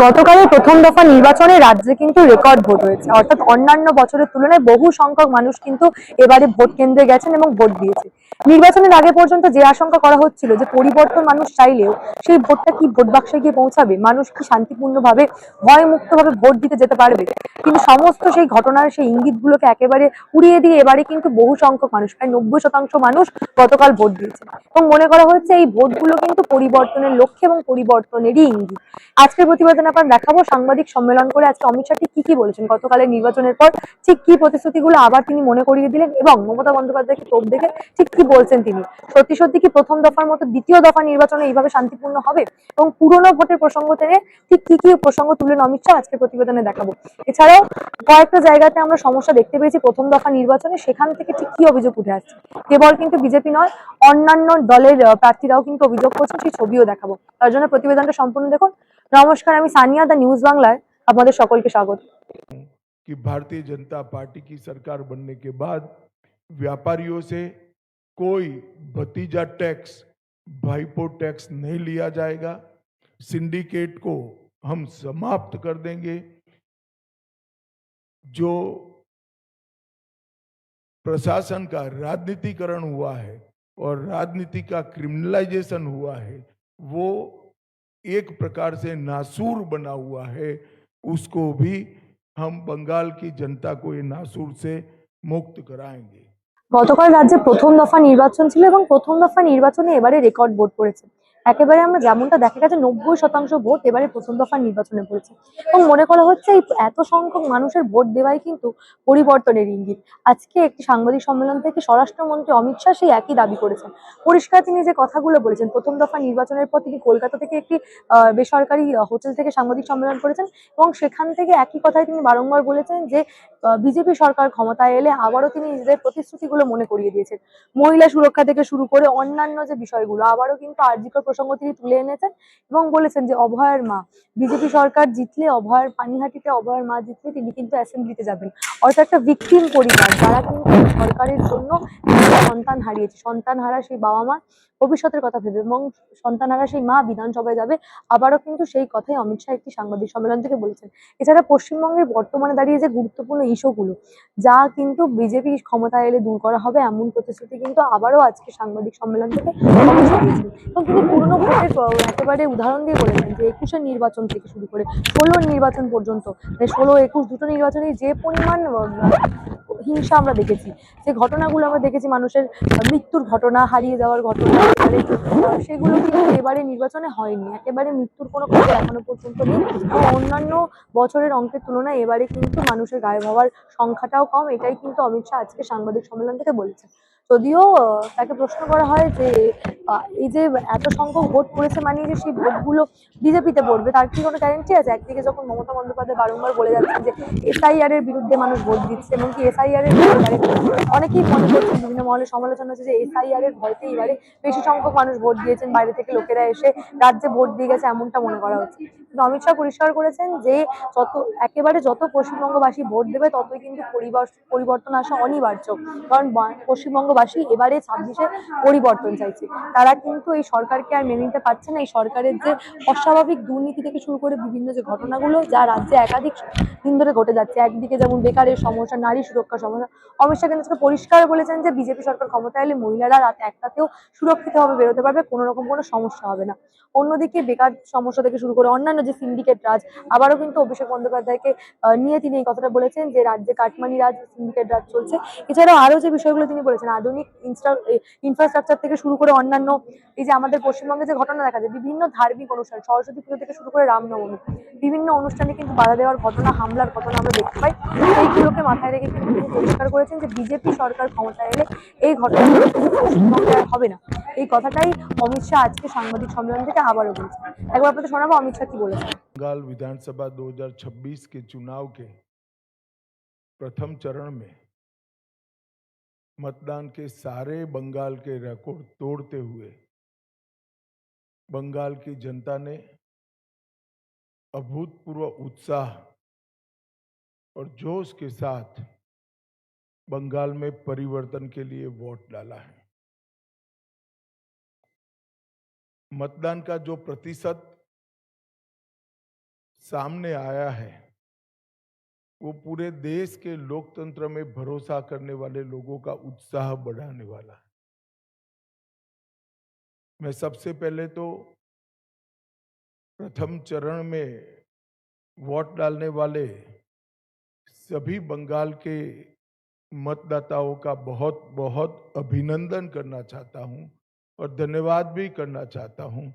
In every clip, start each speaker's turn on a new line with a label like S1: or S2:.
S1: গতকালের প্রথম দফা নির্বাচনে রাজ্যে কিন্তু রেকর্ড ভোট হয়েছে, অর্থাৎ অন্যান্য বছরের তুলনায় বহু সংখ্যক মানুষ কিন্তু এবারে ভোট কেন্দ্রে গেছেন এবং ভোট দিয়েছে। নির্বাচনের আগে পর্যন্ত যে আশঙ্কা করা হচ্ছিল যে পরিবর্তন মানুষ চাইলেও সেই ভোটটা কি ভোট বাক্সে গিয়ে পৌঁছাবে, মানুষ কি শান্তিপূর্ণভাবে ভয় মুক্তভাবে ভোট দিতে যেতে পারবে, কিন্তু সমস্ত সেই ঘটনার সেই ইঙ্গিতগুলোকে একেবারে উড়িয়ে দিয়ে এবারে কিন্তু বহু সংখ্যক মানুষ, প্রায় 90% মানুষ গতকাল ভোট দিয়েছে এবং মনে করা হচ্ছে এই ভোটগুলো কিন্তু পরিবর্তনের লক্ষ্যে এবং পরিবর্তনেরই ইঙ্গিত। আজকের প্রতিবেদনে আপনার দেখাবো সাংবাদিক সম্মেলন করে আজকে অমিত শাহ ঠিক কি বলেছেন, গতকালের নির্বাচনের পর ঠিক কি প্রতিশ্রুতিগুলো আবার তিনি মনে করিয়ে দিলেন এবং মমতা বন্দ্যোপাধ্যায়কে তোপ দেখে ঠিক কি বলছেন তিনি। সত্যি সত্যি কি প্রথম দফার মতো দ্বিতীয় দফা নির্বাচনে এইভাবে শান্তিপূর্ণ হবে এবং পুরনো ভোটের প্রসঙ্গ টেনে ঠিক কি প্রসঙ্গ তুললেন অমিত শাহ আজকের প্রতিবেদনে দেখাবো। এছাড়াও কয়েকটা জায়গাতে আমরা সমস্যা দেখতে পেয়েছি প্রথম দফা নির্বাচনে, সেখান থেকে ঠিক কি অভিযোগ উঠে আসছে। কেবল কিন্তু বিজেপি নয়, অন্যান্য দলের প্রার্থীরাও কিন্তু অভিযোগ করছেন, সেই ছবিও দেখাবো। তার জন্য প্রতিবেদনটা সম্পূর্ণ দেখুন। নমস্কার, আমি সানিয়া, দ্য নিউজ বাংলায় আপনাদের সকলকে স্বাগত।
S2: कि भारतीय जनता पार्टी की सरकार बनने के बाद व्यापारियों से कोई भतीजा टैक्स, भाईपो टैक्स नहीं लिया जाएगा। सिंडिकेट को हम समाप्त कर देंगे। जो प्रशासन का राजनीतिकरण हुआ है और राजनीति का क्रिमिनलाइजेशन हुआ है, वो एक प्रकार से नासूर बना हुआ है। उसको भी हम बंगाल की जनता को ये नासूर से मुक्त कराएंगे।
S1: গতকাল রাজ্যে প্রথম দফা নির্বাচন ছিল এবং প্রথম দফা নির্বাচনে এবারে রেকর্ড ভোট পড়েছে। একেবারে আমরা যেমনটা দেখা গেছে 90% ভোট এবারে প্রথম দফা নির্বাচনে পড়েছে এবং মনে করা হচ্ছে এই এত সংখ্যক মানুষের ভোট দেওয়াই কিন্তু পরিবর্তনের ইঙ্গিত। আজকে একটি সাংবাদিক সম্মেলন থেকে স্বরাষ্ট্রমন্ত্রী অমিত শাহ সেই একই দাবি করেছেন। পরিষ্কার তিনি যে কথাগুলো বলেছেন, প্রথম দফা নির্বাচনের পর তিনি কলকাতা থেকে একটি বেসরকারি হোটেল থেকে সাংবাদিক সম্মেলন করেছেন এবং সেখান থেকে একই কথাই তিনি বারংবার বলেছেন যে বিজেপি সরকার ক্ষমতায় এলে আবারও তিনি নিজেদের প্রতিশ্রুতিগুলো মনে করিয়ে দিয়েছেন। মহিলা সুরক্ষা থেকে শুরু করে অন্যান্য যে বিষয়গুলো আবারও কিন্তু আরজিকর প্রসঙ্গ তিনি তুলে এনেছেন এবং বলেছেন যে অভয়ার মা, বিজেপি সরকার জিতলে অভয়ার পানিহাটিতে অভয়ার মা জিতলে তিনি কিন্তু অ্যাসেম্বলিতে যাবেন। অর্থাৎ একটা ভিকটিম পরিবার যারা কিন্তু সরকারের জন্য সন্তান হারিয়েছে, সন্তান হারা সেই বাবা মা ভবিষ্যতের কথা ভেবে এবং সন্তানহারা সেই মা বিধানসভায় যাবে, আবারও কিন্তু সেই কথাই অমিত শাহ একটি সাংবাদিক সম্মেলন থেকে বলেছেন। এছাড়া পশ্চিমবঙ্গের বর্তমানে দাঁড়িয়ে যে গুরুত্বপূর্ণ ইস্যুগুলো যা কিন্তু বিজেপি ক্ষমতায় এলে দূর করা হবে, এমন প্রতিশ্রুতি কিন্তু আবারও আজকে সাংবাদিক সম্মেলন থেকে অমিত শাহ দিয়েছেন এবং তিনি পুরনো ভোটের একেবারে উদাহরণ দিয়ে বলেছেন যে 21-এর নির্বাচন থেকে শুরু করে 16-র নির্বাচন পর্যন্ত, মানে 16-21 দুটো নির্বাচনে যে পরিমাণ হিংসা আমরা দেখেছি, যে ঘটনাগুলো আমরা দেখেছি, মানুষের মৃত্যুর ঘটনা, হারিয়ে যাওয়ার ঘটনা, সেগুলো কিন্তু এবারে নির্বাচনে হয়নি। একেবারে মৃত্যুর কোনো খবর এখনো পর্যন্ত নেই এবং অন্যান্য বছরের অঙ্কের তুলনায় এবারে কিন্তু মানুষের গায়েব হওয়ার সংখ্যাটাও কম, এটাই কিন্তু অমিত শাহ আজকে সাংবাদিক সম্মেলন থেকে বলেছেন। যদিও তাকে প্রশ্ন করা হয় যে এই যে এত সংখ্যক ভোট পড়েছে মানে যে সেই ভোটগুলো বিজেপিতে পড়বে, তার কি কোনো গ্যারেন্টি আছে? একদিকে যখন মমতা বন্দ্যোপাধ্যায় বারংবার বলে যাচ্ছেন যে এসআইআর এর বিরুদ্ধে মানুষ ভোট দিচ্ছে এবং কি এসআইআর এর অনেকেই মনে করছেন, বিভিন্ন মহলে সমালোচনা হচ্ছে যে এসআইআর এর ভয়তে এবারে বেশি সংখ্যক মানুষ ভোট দিয়েছেন, বাইরে থেকে লোকেরা এসে রাজ্যে ভোট দিয়ে গেছে, এমনটা মনে করা হচ্ছে। কিন্তু অমিত শাহ পরিষ্কার করেছেন যে যত পশ্চিমবঙ্গবাসী ভোট দেবে ততই কিন্তু পরিবর্তন আসা অনিবার্য, কারণ পশ্চিমবঙ্গবাসী এবারে 26-এ পরিবর্তন চাইছে। তারা কিন্তু এই সরকারকে আর মেনে নিতে পারছে না। এই সরকারের যে অস্বাভাবিক দুর্নীতি থেকে শুরু করে বিভিন্ন যে ঘটনাগুলো যা রাজ্যে একাধিক দিন ধরে ঘটে যাচ্ছে, একদিকে যেমন বেকারের সমস্যা, নারী সুরক্ষা সমস্যা, অমিত শাহ কিন্তু পরিষ্কার বলেছেন যে বিজেপি সরকার ক্ষমতায় এলে মহিলারা রাত একটাতেও সুরক্ষিতভাবে বেরোতে পারবে, কোনো রকম কোনো সমস্যা হবে না। অন্যদিকে বেকার সমস্যা থেকে শুরু করে অন্যান্য যে সিন্ডিকেট রাজ, আবারও কিন্তু অভিষেক বন্দ্যোপাধ্যায়কে নিয়ে তিনি এই কথাটা বলেছেন যে রাজ্যে কাটমানি রাজ, সিন্ডিকেট রাজ চলছে। এছাড়াও আরো যে বিষয়গুলো তিনি বলেছেন, আধুনিক ইনফ্রাস্ট্রাকচার থেকে শুরু করে অন্যান্য এই যে আমাদের পশ্চিমবঙ্গে যে ঘটনা দেখা যায়, বিভিন্ন ধার্মিক অনুষ্ঠান, সরস্বতী পুজো থেকে শুরু করে রামনবমী, বিভিন্ন অনুষ্ঠানে কিন্তু বাধা দেওয়ার ঘটনা, হামলার ঘটনা আমরা দেখতে পাই। এইগুলোকে মাথায় রেখে কিন্তু তিনি পরিষ্কার করেছেন যে বিজেপি সরকার ক্ষমতায় এলে এই ঘটনাগুলো কিন্তু পশ্চিমবঙ্গে আর হবে না। এই কথাটাই অমিত শাহ আজকে সাংবাদিক সম্মেলন থেকে আবারও বলেছেন। একবার আপনাদের শোনাবো অমিত শাহ কি বলেছেন।
S2: बंगाल विधानसभा 2026 के चुनाव के प्रथम चरण में मतदान के सारे बंगाल के रिकॉर्ड तोड़ते हुए बंगाल की जनता ने अभूतपूर्व उत्साह और जोश के साथ बंगाल में परिवर्तन के लिए वोट डाला है। मतदान का जो प्रतिशत सामने आया है वो पूरे देश के लोकतंत्र में भरोसा करने वाले लोगों का उत्साह बढ़ाने वाला है। मैं सबसे पहले तो प्रथम चरण में वोट डालने वाले सभी बंगाल के मतदाताओं का बहुत बहुत अभिनंदन करना चाहता हूं और धन्यवाद भी करना चाहता हूं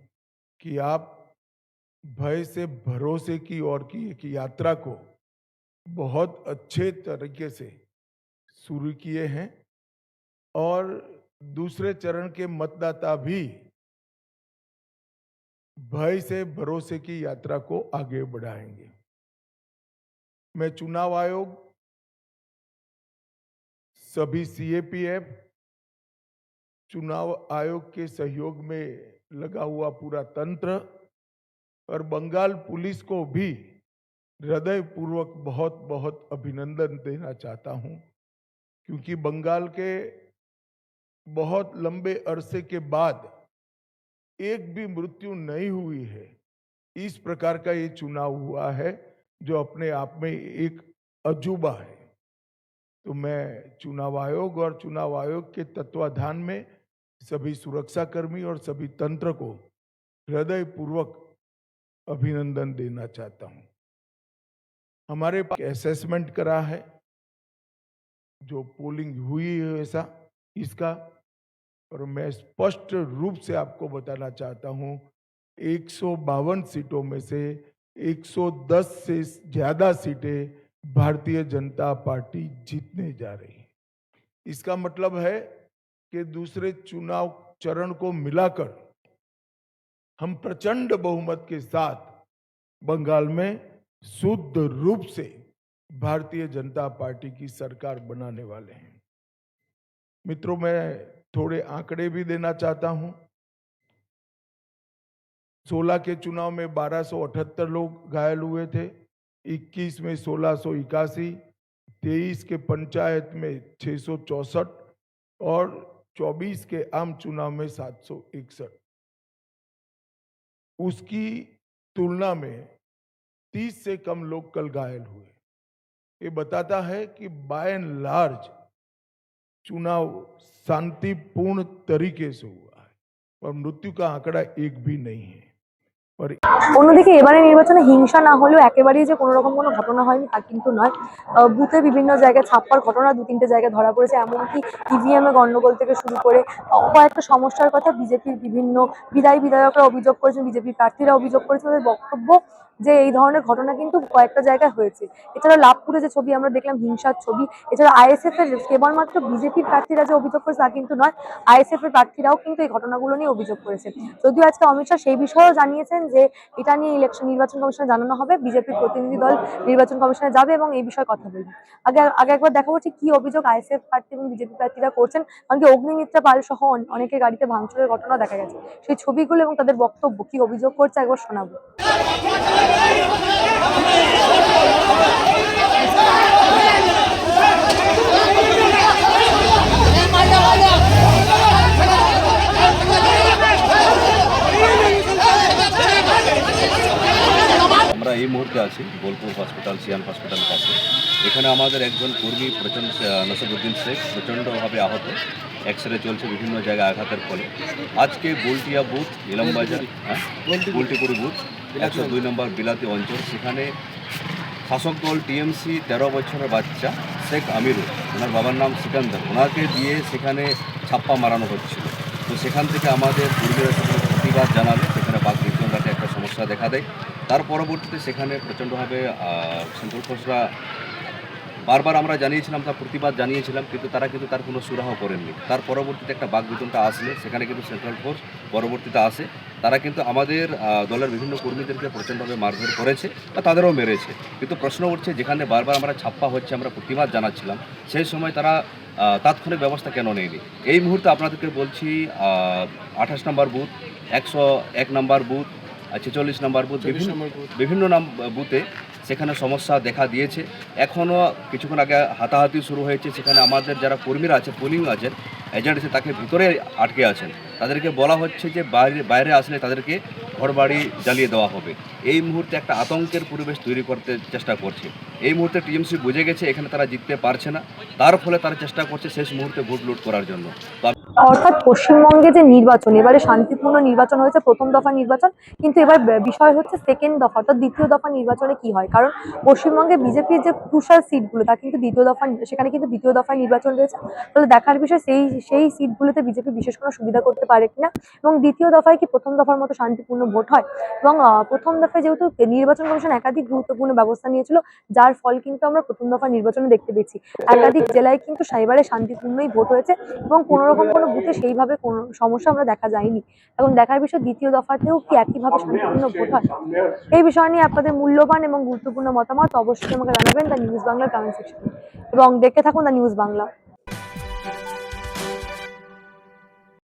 S2: कि आप भय से भरोसे की ओर की एक यात्रा को बहुत अच्छे तरीके से शुरू किए हैं और दूसरे चरण के मतदाता भी भय से भरोसे की यात्रा को आगे बढ़ाएंगे। मैं चुनाव आयोग, सभी सीएपीएफ, चुनाव आयोग के सहयोग में लगा हुआ पूरा तंत्र और बंगाल पुलिस को भी हृदयपूर्वक बहुत बहुत अभिनंदन देना चाहता हूं, क्योंकि बंगाल के बहुत लंबे अरसे के बाद एक भी मृत्यु नहीं हुई है। इस प्रकार का ये चुनाव हुआ है जो अपने आप में एक अजूबा है। तो मैं चुनाव आयोग और चुनाव आयोग के तत्वाधान में सभी सुरक्षाकर्मी और सभी तंत्र को हृदयपूर्वक अभिनंदन देना चाहता हूं। हमारे पास असेसमेंट करा है जो पोलिंग हुई है ऐसा इसका, और मैं स्पष्ट रूप से आपको बताना चाहता हूं 152 सीटों में से 110 से ज्यादा सीटें भारतीय जनता पार्टी जीतने जा रही है। इसका मतलब है कि दूसरे चुनाव चरण को मिलाकर हम प्रचंड बहुमत के साथ बंगाल में शुद्ध रूप से भारतीय जनता पार्टी की सरकार बनाने वाले हैं। मित्रों, मैं थोड़े आंकड़े भी देना चाहता हूं। 16 के चुनाव में 1278 लोग घायल हुए थे, 21 में 1681, 23 के पंचायत में 664 और 24 के आम चुनाव में 761। उसकी तुलना में 30 से कम लोग कल घायल हुए। ये बताता है कि बाय एंड लार्ज चुनाव शांतिपूर्ण तरीके से हुआ है और मृत्यु का आंकड़ा एक भी नहीं है। और
S1: অন্যদিকে এবারে নির্বাচনে হিংসা না হলেও একেবারেই যে কোনো রকম কোনো ঘটনা হয়নি তা কিন্তু নয়। বুথে বিভিন্ন জায়গায় ছাপ্পার ঘটনা 2-3টে জায়গায় ধরা পড়েছে, এমনকি ইভিএম এ গন্ডগোল থেকে শুরু করে কয়েকটা সমস্যার কথা বিজেপির বিভিন্ন বিধায়করা অভিযোগ করেছেন, বিজেপির প্রার্থীরা অভিযোগ করেছেন। তাদের বক্তব্য যে এই ধরনের ঘটনা কিন্তু কয়েকটা জায়গায় হয়েছে। এছাড়া লাভপুরে যে ছবি আমরা দেখলাম হিংসার ছবি, এছাড়া আইএসএফ এর কেবলমাত্র বিজেপির প্রার্থীরা যে অভিযোগ করেছে তা কিন্তু নয়, আইএসএফ এর প্রার্থীরাও কিন্তু এই ঘটনাগুলো নিয়ে অভিযোগ করেছে। যদিও আজকে অমিত শাহ সেই বিষয়েও জানিয়েছেন যে এটা নিয়ে নির্বাচন কমিশনে জানানো হবে, বিজেপির প্রতিনিধি দল নির্বাচন কমিশনে যাবে এবং এই বিষয়ে কথা বলবে। আগে একবার দেখাবো ঠিক কি অভিযোগ আইএসএফ প্রার্থী এবং বিজেপি প্রার্থীরা করছেন, কারণ কি অগ্নিমিত্রা পাল সহ অনেকের গাড়িতে ভাঙচুরের ঘটনা দেখা গেছে। সেই ছবিগুলো এবং তাদের বক্তব্য কি অভিযোগ করছে একবার শোনাবো।
S3: আমরা এই মুহূর্তে আছি বোলপুর হসপিটাল, সিয়ান হসপিটাল কাছে। এখানে আমাদের একজন কর্মী প্রচণ্ড নসিরুদ্দিন শেখ প্রচণ্ডভাবে আহত, এক্সরে চলছে বিভিন্ন জায়গায় আঘাতের ফলে। আজকে গোলটিয়া বুথ, ইলামবাজার, গোলটিপুরি বুথ 102 নম্বর বিলাতি অঞ্চল, সেখানে শাসক দল টিএমসি 13 বছরের বাচ্চা শেখ আমিরুল, ওনার বাবার নাম সিকান্দার, ওনাকে দিয়ে সেখানে ছাপ্পা মারানো হচ্ছিল। তো সেখান থেকে আমাদের কর্মীরা সেখানে প্রতিবাদ জানালে সেখানে বাঘ বিতরণঘাটে একটা সমস্যা দেখা দেয়। তার পরবর্তীতে সেখানে প্রচণ্ডভাবে সেন্ট্রাল ফোর্সরা বারবার আমরা জানিয়েছিলাম, তার প্রতিবাদ জানিয়েছিলাম, কিন্তু তারা তার কোনো সুরাহা করেননি। তার পরবর্তীতে একটা বাঘ বিতরণটা আসলে সেখানে কিন্তু সেন্ট্রাল ফোর্স পরবর্তীতে আসে, তারা কিন্তু আমাদের দলের বিভিন্ন কর্মীদেরকে প্রচণ্ডভাবে মারধর করেছে বা তাদেরও মেরেছে। কিন্তু প্রশ্ন উঠছে, যেখানে বারবার আমরা ছাপ্পা হচ্ছে, আমরা প্রতিবাদ জানাচ্ছিলাম, সেই সময় তারা তাৎক্ষণিক ব্যবস্থা কেন নেয়নি? এই মুহূর্তে আপনাদেরকে বলছি 28 নম্বর বুথ, 101 নম্বর বুথ, 46 নম্বর বুথ, বিভিন্ন বুথে সেখানে সমস্যা দেখা দিয়েছে। এখনও কিছুক্ষণ আগে হাতাহাতি শুরু হয়েছে, সেখানে আমাদের যারা কর্মীরা আছে, পোলিং আছেন, এজেন্ট আছে, তাকে ভিতরে আটকে আছেন। তাদেরকে বলা হচ্ছে যে বাইরে আসলে তাদেরকে ঘরবাড়ি জ্বালিয়ে দেওয়া হবে। এই মুহূর্তে একটা আতঙ্কের পরিবেশ তৈরি করতে চেষ্টা করছে। এই মুহূর্তে টিএমসি বুঝে গেছে এখানে তারা জিততে পারছে না, তার ফলে তারা চেষ্টা করছে শেষ মুহূর্তে ভোট লুট করার জন্য। তো
S1: অর্থাৎ পশ্চিমবঙ্গে যে নির্বাচন, এবারে শান্তিপূর্ণ নির্বাচন হয়েছে, প্রথম দফা নির্বাচন, কিন্তু এবার বিষয় হচ্ছে সেকেন্ড দফা অর্থাৎ দ্বিতীয় দফা নির্বাচনে কি হয়। কারণ পশ্চিমবঙ্গে বিজেপির যে ক্রুশাল সিটগুলো তা কিন্তু দ্বিতীয় দফা, সেখানে কিন্তু দ্বিতীয় দফায় নির্বাচন রয়েছে। তাহলে দেখার বিষয় সেই সিটগুলোতে বিজেপি বিশেষ কোনো সুবিধা করতে পারে কিনা, এবং দ্বিতীয় দফায় কি প্রথম দফার মতো শান্তিপূর্ণ ভোট হয়। এবং প্রথম দফায় যেহেতু নির্বাচন কমিশন একাধিক গুরুত্বপূর্ণ ব্যবস্থা নিয়েছিল, যার ফল কিন্তু আমরা প্রথম দফা নির্বাচনে দেখতে পেয়েছি। একাধিক জেলায় কিন্তু এবারে শান্তিপূর্ণই ভোট হয়েছে এবং কোনো রকম কোনো বুথে সেইভাবে কোনো সমস্যা আমরা দেখা যায়নি। এখন দেখার বিষয় দ্বিতীয় দফাতেও কি একইভাবে শান্তিপূর্ণ ভোট হয়। এই বিষয় নিয়ে আপনাদের মূল্যবান এবং গুরুত্বপূর্ণ মতামত অবশ্যই আমাকে জানাবেন দ্য নিউজ বাংলার কমেন্ট সেকশনে, এবং দেখতে থাকুন দ্য নিউজ বাংলা।